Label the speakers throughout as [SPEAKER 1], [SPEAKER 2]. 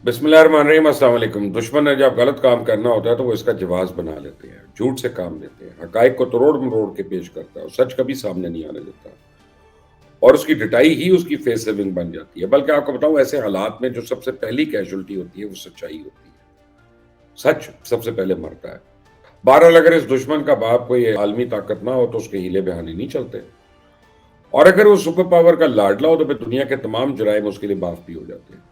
[SPEAKER 1] بسم اللہ الرحمن الرحیم۔ السلام علیکم۔ دشمن نے جب غلط کام کرنا ہوتا ہے تو وہ اس کا جواز بنا لیتے ہیں، جھوٹ سے کام لیتے ہیں، حقائق کو توڑ مروڑ کے پیش کرتا ہے اور سچ کبھی سامنے نہیں آنے دیتا، اور اس کی ڈٹائی ہی اس کی فیس سیونگ بن جاتی ہے۔ بلکہ آپ کو بتاؤں، ایسے حالات میں جو سب سے پہلی کیجولٹی ہوتی ہے وہ سچائی ہوتی ہے۔ سچ سب سے پہلے مرتا ہے۔ بہرحال اگر اس دشمن کا باپ کوئی عالمی طاقت نہ ہو تو اس کے ہیلے بہانے نہیں چلتے، اور اگر وہ سپر پاور کا لاڈلا ہو تو پھر دنیا کے تمام جرائم اس کے لیے معاف بھی ہو جاتے ہیں۔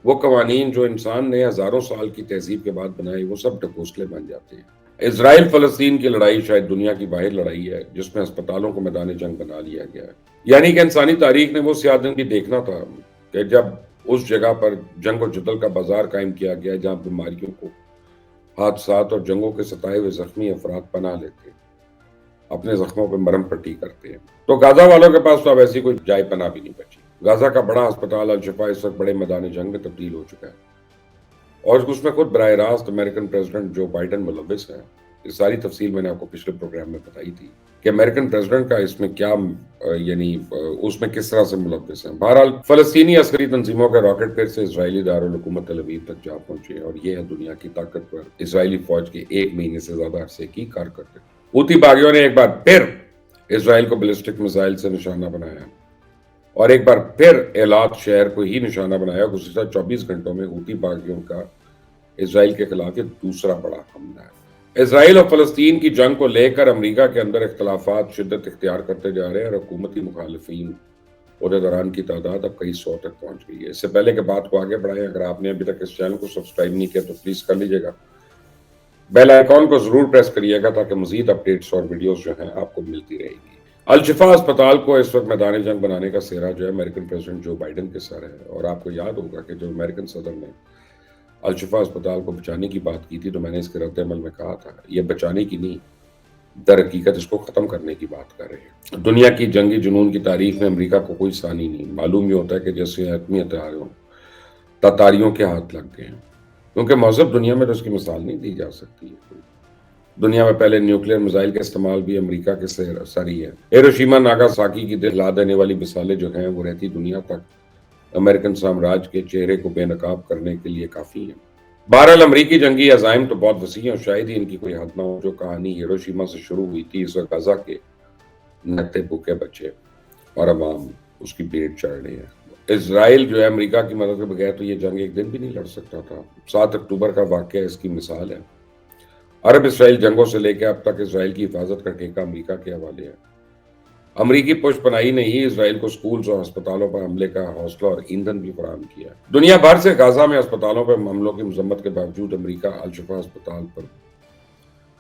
[SPEAKER 1] وہ قوانین جو انسان نے ہزاروں سال کی تہذیب کے بعد بنائے وہ سب ڈھکوسلے بن جاتے ہیں۔ اسرائیل فلسطین کی لڑائی شاید دنیا کی واحد لڑائی ہے جس میں ہسپتالوں کو میدان جنگ بنا لیا گیا ہے۔ یعنی کہ انسانی تاریخ نے وہ سیاہ دن بھی دیکھنا تھا کہ جب اس جگہ پر جنگ و جدل کا بازار قائم کیا گیا جہاں بیماریوں کو، حادثات اور جنگوں کے ستائے ہوئے زخمی افراد پناہ لیتے ہیں، اپنے زخموں پہ مرہم پٹی کرتے ہیں۔ تو غازہ والوں کے پاس تو اب ایسی کوئی جائے پناہ بھی نہیں بچی۔ غازہ کا بڑا ہسپتال الشفا اس وقت بڑے میدان جنگ میں تبدیل ہو چکا ہے، اور اس میں خود براہ راست امریکن پریزیڈنٹ جو بائیڈن ملوث ہے۔ اس ساری تفصیل میں نے آپ کو پچھلے پروگرام میں بتائی تھی کہ امریکن پریزیڈنٹ کا اس میں کیا اس میں کس طرح سے ملوث ہیں۔ بہرحال فلسطینی عسکری تنظیموں کے راکٹ پھر سے اسرائیلی دارالحکومت تل ابیب تک جا پہنچے، اور یہ ہے دنیا کی طاقتور اسرائیلی فوج کے 1 مہینے سے زیادہ عرصے کی کارکردگی۔ حوثی باغیوں نے ایک بار پھر اسرائیل کو بیلسٹک میزائل سے نشانہ بنایا، اور ایک بار پھر ایلات شہر کو ہی نشانہ بنایا۔ گزشتہ 24 گھنٹوں میں حوثی باغیوں کا اسرائیل کے خلاف یہ دوسرا بڑا حملہ ہے۔ اسرائیل اور فلسطین کی جنگ کو لے کر امریکہ کے اندر اختلافات شدت اختیار کرتے جا رہے ہیں، اور حکومتی مخالفین عہدیداران کی تعداد اب کئی 100 تک پہنچ گئی ہے۔ اس سے پہلے کہ بات کو آگے بڑھائیں، اگر آپ نے ابھی تک اس چینل کو سبسکرائب نہیں کیا تو پلیز کر لیجیے گا، بیل آئیکن کو ضرور پریس کریے گا تاکہ مزید اپڈیٹس اور ویڈیوز جو ہیں آپ کو ملتی رہے گی۔ الشفا اسپتال کو اس وقت میدان جنگ بنانے کا سہرا جو ہے امریکن پریزیڈنٹ جو بائیڈن کے سر ہے، اور آپ کو یاد ہوگا کہ جب امریکن صدر نے الشفا اسپتال کو بچانے کی بات کی تھی تو میں نے اس کے رد عمل میں کہا تھا یہ بچانے کی نہیں، در حقیقت اس کو ختم کرنے کی بات کر رہے ہیں۔ دنیا کی جنگی جنون کی تاریخ میں امریکہ کو کوئی ثانی نہیں۔ معلوم یہ ہوتا ہے کہ جیسے ایٹمی ہتھیاروں تاتاریوں کے ہاتھ لگ گئے ہیں، کیونکہ مہذب دنیا میں تو اس کی مثال نہیں دی جا سکتی ہے۔ دنیا میں پہلے نیوکلیر میزائل کا استعمال بھی امریکہ کے سر ہی ہے۔ ہیروشیما ناگاساکی کی دل ہلا دینے والی مثالیں جو ہیں وہ رہتی دنیا تک امریکن سامراج کے چہرے کو بے نقاب کرنے کے لیے کافی ہیں۔ بہرحال امریکی جنگی عزائم تو بہت وسیع ہیں، اور شاید ہی ان کی کوئی حد نہ ہو۔ جو کہانی ہیروشیما سے شروع ہوئی تھی، اس وقت غزہ کے نہتے بھوکے بچے اور عوام اس کی بھیڑ چڑھ رہے ہیں۔ اسرائیل جو ہے امریکہ کی مدد کے بغیر تو یہ جنگ ایک دن بھی نہیں لڑ سکتا تھا۔ 7 اکتوبر کا واقعہ اس کی مثال ہے۔ عرب اسرائیل جنگوں سے لے کے اب تک اسرائیل کی حفاظت کا ٹھیکہ امریکہ کے حوالے ہے۔ امریکی پشت پناہی نے ہی اسرائیل کو سکولز اور ہسپتالوں پر حملے کا حوصلہ اور ایندھن بھی فراہم کیا ہے۔ دنیا بھر سے غزہ میں ہسپتالوں پر حملوں کی مذمت کے باوجود امریکہ الشفا ہسپتال پر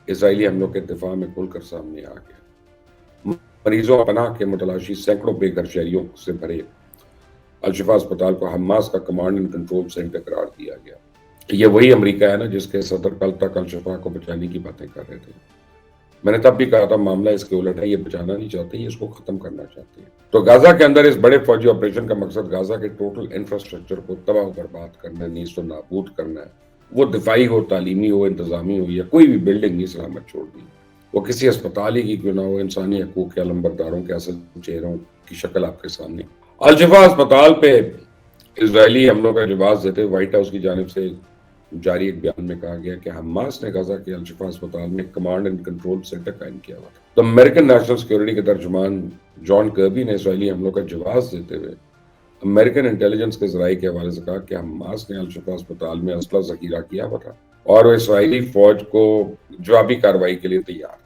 [SPEAKER 1] اسرائیلی حملوں کے دفاع میں کھل کر سامنے آ گیا۔ مریضوں اور پناہ کے متلاشی سینکڑوں بے گھر شہریوں سے بھرے الشفا ہسپتال کو حماس کا کمانڈ اینڈ کنٹرول سینٹر قرار دیا گیا۔ یہ وہی امریکہ ہے نا جس کے صدر کل تک الشفا کو بچانے کی باتیں کر رہے تھے۔ میں نے تب بھی کہا تھا معاملہ اس کے الٹ ہے، یہ بچانا نہیں چاہتے، یہ اس کو ختم کرنا چاہتے ہیں۔ تو غزہ کے اندر اس بڑے فوجی آپریشن کا مقصد غزہ کے ٹوٹل انفراسٹرکچر کو تباہ و برباد کرنا، نیست و نابود کرنا ہے۔ وہ دفاعی ہو، تعلیمی ہو، انتظامی ہو، یا کوئی بھی بلڈنگ نہیں سلامت چھوڑنی۔ وہ کسی اسپتال ہی کی کیوں نہ ہو، انسانی حقوق کے علمبرداروں کے اصل چہروں کی شکل آپ کے سامنے۔ الشفا اسپتال پہ اسرائیلی حملوں کا جواز دیتے وائٹ ہاؤس کی جانب سے جاری ایک بیان میں کہا گیا کہ حماس نے غزہ کے الشفا اسپتال میں کمانڈ اینڈ کنٹرول سینٹر قائم کیا ہوا تھا۔ تو امریکن نیشنل سیکیورٹی کے ترجمان جان کربی نے اسرائیلی حملوں کا جواز دیتے ہوئے امریکن انٹیلیجنس کے ذرائع کے حوالے سے کہا کہ حماس نے الشفا اسپتال میں اسلحہ ذخیرہ کیا ہوا تھا اور وہ اسرائیلی فوج کو جوابی کارروائی کے لیے تیار تھے۔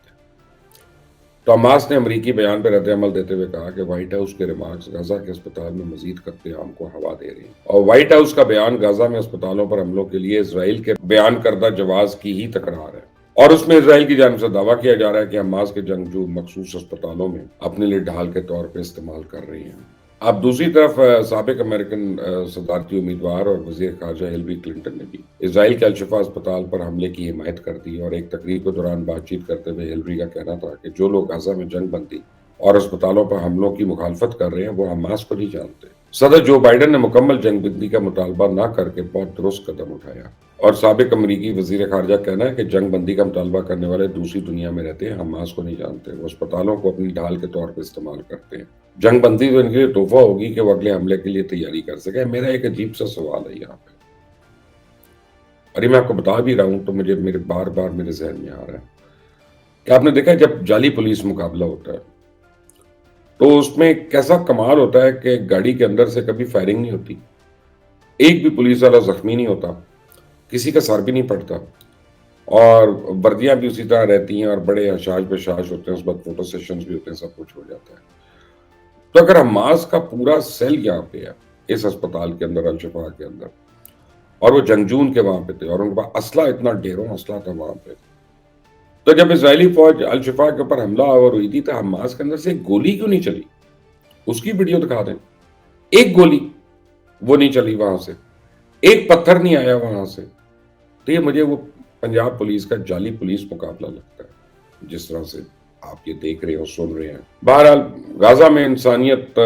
[SPEAKER 1] تو حماس نے امریکی بیان پر رد عمل دیتے ہوئے کہا کہ وائٹ ہاؤس کے ریمارکس غزہ کے اسپتال میں مزید قتل عام کو ہوا دے رہے ہیں، اور وائٹ ہاؤس کا بیان غزہ میں اسپتالوں پر حملوں کے لیے اسرائیل کے بیان کردہ جواز کی ہی تکرار ہے، اور اس میں اسرائیل کی جانب سے دعویٰ کیا جا رہا ہے کہ حماس کے جنگجو مخصوص اسپتالوں میں اپنے لیے ڈھال کے طور پہ استعمال کر رہے ہیں۔ اب دوسری طرف سابق امریکن صدارتی امیدوار اور وزیر خارجہ ہلری کلنٹن نے بھی اسرائیل کے الشفا اسپتال پر حملے کی حمایت کر دی، اور ایک تقریب کے دوران بات چیت کرتے ہوئے ہلری کا کہنا تھا کہ جو لوگ غزہ میں جنگ بندی اور اسپتالوں پر حملوں کی مخالفت کر رہے ہیں وہ حماس کو نہیں جانتے۔ صدر جو بائیڈن نے مکمل جنگ بندی کا مطالبہ نہ کر کے بہت درست قدم اٹھایا، اور سابق امریکی وزیر خارجہ کہنا ہے کہ جنگ بندی کا مطالبہ کرنے والے دوسری دنیا میں رہتے ہیں، حماس کو نہیں جانتے، وہ اسپتالوں کو اپنی ڈھال کے طور پر استعمال کرتے ہیں۔ جنگ بندی تو ان کے لیے تحفہ ہوگی کہ وہ اگلے حملے کے لیے تیاری کر سکے۔ میرا ایک عجیب سا سوال ہے یہاں پہ اور یہ میں آپ کو بتا بھی رہا ہوں تو مجھے بار بار میرے ذہن میں آ رہا ہے کہ آپ نے دیکھا ہے جب جعلی پولیس مقابلہ ہوتا ہے تو اس میں کیسا کمال ہوتا ہے کہ گاڑی کے اندر سے کبھی فائرنگ نہیں ہوتی، ایک بھی پولیس والا زخمی نہیں ہوتا، کسی کا سر بھی نہیں پڑتا، اور وردیاں بھی اسی طرح رہتی ہیں اور بڑے حشاش بشاش ہوتے ہیں، اس بعد فوٹو سیشنز بھی ہوتے ہیں، سب کچھ ہو جاتا ہے۔ تو اگر حماس کا پورا سیل یہاں پہ ہے اس اسپتال کے اندر، الشفا کے اندر، اور وہ جنگجون کے وہاں پہ تھے اور ان کے پاس اسلحہ اتنا ڈھیروں اسلحہ تھا وہاں پہ، تو جب اسرائیلی فوج الشفا کے اوپر حملہ آور ہوئی تھی تو حماس کے اندر سے ایک گولی کیوں نہیں چلی؟ اس کی ویڈیو دکھا دیں، ایک گولی وہ نہیں چلی وہاں سے، ایک پتھر نہیں آیا وہاں سے۔ تو یہ مجھے وہ پنجاب پولیس کا جعلی پولیس مقابلہ لگتا ہے جس طرح سے آپ یہ دیکھ رہے ہو، سن رہے ہیں۔ بہرحال غزہ میں انسانیت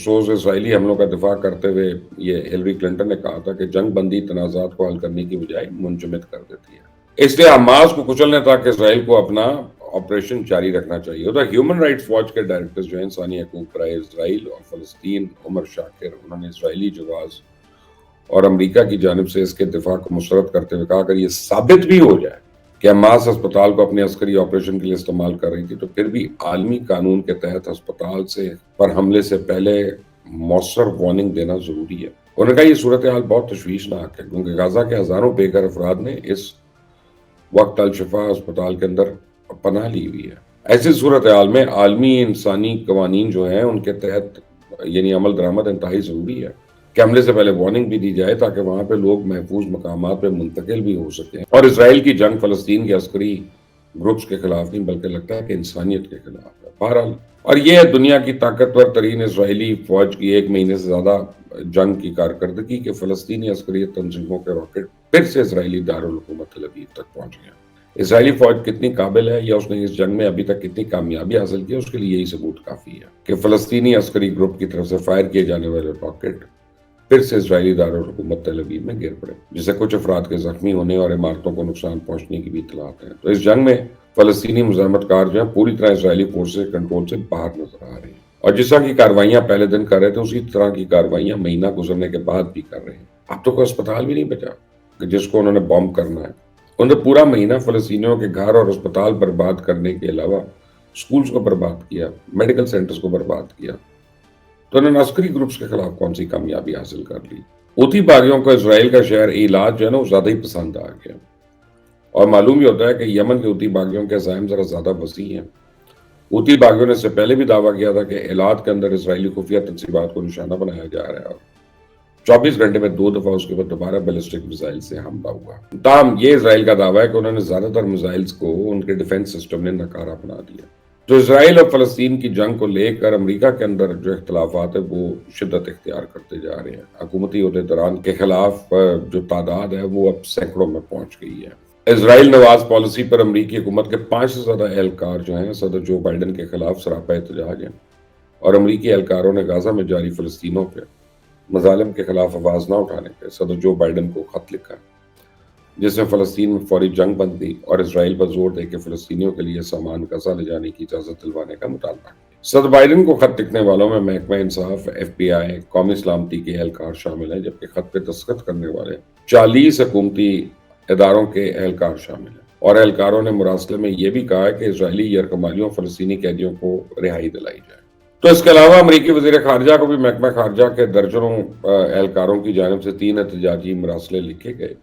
[SPEAKER 1] سوز اسرائیلی حملوں کا دفاع کرتے ہوئے یہ ہلری کلنٹن نے کہا تھا کہ جنگ بندی تنازعات کو حل کرنے کی بجائے منجمد کر دیتی ہے، اس لیے حماس کو کچلنے تک اسرائیل کو اپنا آپریشن جاری رکھنا چاہیے۔ تو ہیومن رائٹس واچ کے ڈائریکٹر جو ہیں انسانی حقوق برائے اسرائیل اور فلسطین، عمر شاکر، انہوں نے اسرائیلی جواز اور امریکہ کی جانب سے اس کے دفاع کو مسترد کرتے ہوئے کہا اگر یہ ثابت بھی ہو جائے کہ حماس اسپتال کو اپنے عسکری آپریشن کے لیے استعمال کر رہی تھی تو پھر بھی عالمی قانون کے تحت اسپتال پر حملے سے پہلے مؤثر وارننگ دینا ضروری ہے۔ انہوں نے کہا یہ صورتحال بہت تشویشناک ہے کیونکہ غزہ کے ہزاروں بے گھر افراد نے اس وقت الشفا اسپتال کے اندر پناہ لی ہوئی ہے۔ ایسی صورتحال میں عالمی انسانی قوانین جو ہیں ان کے تحت یعنی عمل درآمد انتہائی ضروری ہے کہ حملے سے پہلے وارننگ بھی دی جائے تاکہ وہاں پہ لوگ محفوظ مقامات پہ منتقل بھی ہو سکیں۔ اور اسرائیل کی جنگ فلسطین کے عسکری گروپس کے خلاف نہیں بلکہ لگتا ہے کہ انسانیت کے خلاف ہے۔ بہرحال اور یہ ہے دنیا کی طاقتور ترین اسرائیلی فوج کی 1 مہینے سے زیادہ جنگ کی کارکردگی کہ فلسطینی عسکری تنظیموں کے راکٹ پھر سے اسرائیلی دارالحکومت تل ابیب تک پہنچ گئے۔ اسرائیلی فوج کتنی قابل ہے یا اس نے اس جنگ میں ابھی تک کتنی کامیابی حاصل کی ہے اس کے لیے یہی ثبوت کافی ہے کہ فلسطینی عسکری گروپ کی طرف سے فائر کیے جانے والے راکٹ پھر سے اسرائیلی دارالحکومت تل ابیب میں گر پڑے، جس سے کچھ افراد کے زخمی ہونے اور عمارتوں کو نقصان پہنچنے کی بھی اطلاعات ہیں۔ تو اس جنگ میں فلسطینی مزاحمت کار جو ہیں پوری طرح اسرائیلی فورسز کے کنٹرول سے باہر نظر آ رہے ہیں، اور جس طرح کی کارروائیاں پہلے دن کر رہے تھے اسی طرح کی کارروائیاں مہینہ گزرنے کے بعد بھی کر رہے ہیں۔ اب تو کوئی اسپتال بھی نہیں بچا کہ جس کو انہوں نے بوم کرنا ہے۔ انہوں نے پورا مہینہ فلسطینیوں کے گھر اور اسپتال برباد کرنے کے علاوہ سکولز کو برباد کیا، میڈیکل سینٹرز کو برباد کیا۔ تو انہوں نے عسکری گروپس کے خلاف کون سی کامیابی حاصل کر لی؟ حوثی باغیوں کو اسرائیل کا شہر ایلات جو ہے نا وہ زیادہ ہی پسند آ گیا، اور معلوم ہی ہوتا ہے کہ یمن کے حوثی باغیوں کے عزائم ذرا زیادہ وسیع ہیں۔ حوثی باغیوں نے اس سے پہلے بھی دعویٰ کیا تھا کہ ایلات کے اندر اسرائیلی خفیہ تنصیبات کو نشانہ بنایا جا رہا ہے، اور 24 گھنٹے میں 2 دفعہ اس کے بعد دوبارہ بیلسٹک میزائل سے حملہ ہوا۔ تاہم یہ اسرائیل کا دعویٰ ہے کہ انہوں نے زیادہ تر میزائلز کو ان کے ڈیفنس سسٹم نے ناکارہ بنا دیا۔ تو اسرائیل اور فلسطین کی جنگ کو لے کر امریکہ کے اندر جو اختلافات ہیں وہ شدت اختیار کرتے جا رہے ہیں۔ حکومتی عہدیداران کے خلاف جو تعداد ہے وہ اب سینکڑوں میں پہنچ گئی ہے۔ اسرائیل نواز پالیسی پر امریکی حکومت کے 5 سے زیادہ اہلکار جو ہیں صدر جو بائیڈن کے خلاف سراپا احتجاج ہیں، اور امریکی اہلکاروں نے غزہ میں جاری فلسطینیوں پہ مظالم کے خلاف آواز نہ اٹھانے پہ صدر جو بائیڈن کو خط لکھا جس میں فلسطین میں فوری جنگ بندی اور اسرائیل پر زور دے کے فلسطینیوں کے لیے سامان غزہ لے جانے کی اجازت دلوانے کا مطالبہ۔ صدر بائیڈن کو خط لکھنے والوں میں محکمہ انصاف، FBI، قومی سلامتی کے اہلکار شامل ہیں، جبکہ خط پہ دستخط کرنے والے 40 حکومتی اداروں کے اہلکار شامل ہیں، اور اہلکاروں نے مراسلے میں یہ بھی کہا ہے کہ اسرائیلی یرغمالیوں فلسطینی قیدیوں کو رہائی دلائی جائے۔ تو اس کے علاوہ امریکی وزیر خارجہ کو بھی محکمہ خارجہ کے درجنوں اہلکاروں کی جانب سے 3 احتجاجی مراسلے لکھے گئے۔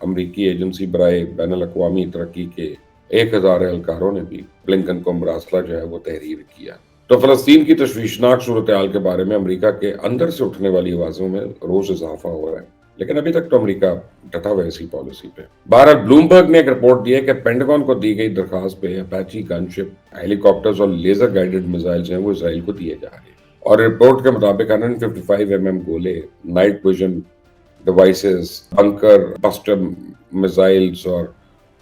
[SPEAKER 1] امریکی ایجنسی برائے بین الاقوامی ترقی کے 1000 اہلکاروں نے بھی بلنکن کو مراسلہ جو ہے وہ تحریر کیا۔ تو فلسطین کی تشویشناک صورتحال کے بارے میں امریکہ کے اندر سے اٹھنے والی آوازوں میں روز اضافہ ہو رہا ہے، لیکن ابھی تک تو امریکہ ڈٹا ہوا ایسی پالیسی پہ۔ بہرحال بلومبرگ نے ایک رپورٹ دی ہے کہ پینٹاگون کو دی گئی درخواست پہ اپیچی گن شپ، ہیلی کاپٹرز اور لیزر گائیڈڈ میزائلز ہیں وہ اسرائیل کو دیے جا رہے ہیں، اور رپورٹ کے مطابق 155 mm گولے، نائٹ ویژن ڈیوائسز، بنکر بسٹر میزائلز اور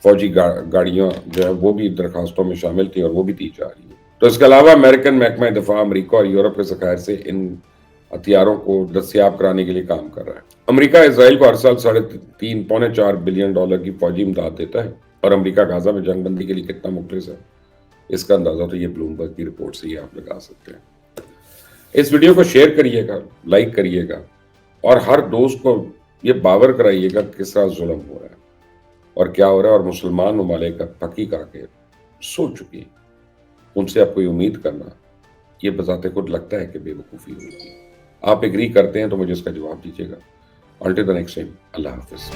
[SPEAKER 1] فوجی گاڑیاں جو ہے وہ بھی درخواستوں میں شامل تھی اور وہ بھی دی جا رہی ہیں۔ تو اس کے علاوہ امریکن محکمہ دفاع امریکہ اور یورپ کے ذخائر سے ان ہتھیاروں کو دستیاب کرانے کے لیے کام کر رہا ہے۔ امریکہ اسرائیل کو ہر سال $3.4 بلین کی فوجی امداد دیتا ہے، اور امریکہ غزہ میں جنگ بندی کے لیے کتنا مخلص ہے اس کا اندازہ تو یہ بلومبرگ کی رپورٹ سے ہی آپ لگا سکتے ہیں۔ اس ویڈیو کو شیئر کریے گا، لائک کریے گا، اور ہر دوست کو یہ باور کرائیے گا کہ کس طرح ظلم ہو رہا ہے۔ اور کیا ہو رہا ہے، اور مسلمان ممالک حقیق آ کے سو چکی ہیں، ان سے آپ کوئی امید کرنا یہ بذات خود لگتا ہے کہ بے وقوفی ہوگی۔ آپ ایگری کرتے ہیں تو مجھے اس کا جواب دیجیے گا۔ Until the next time، اللہ حافظ۔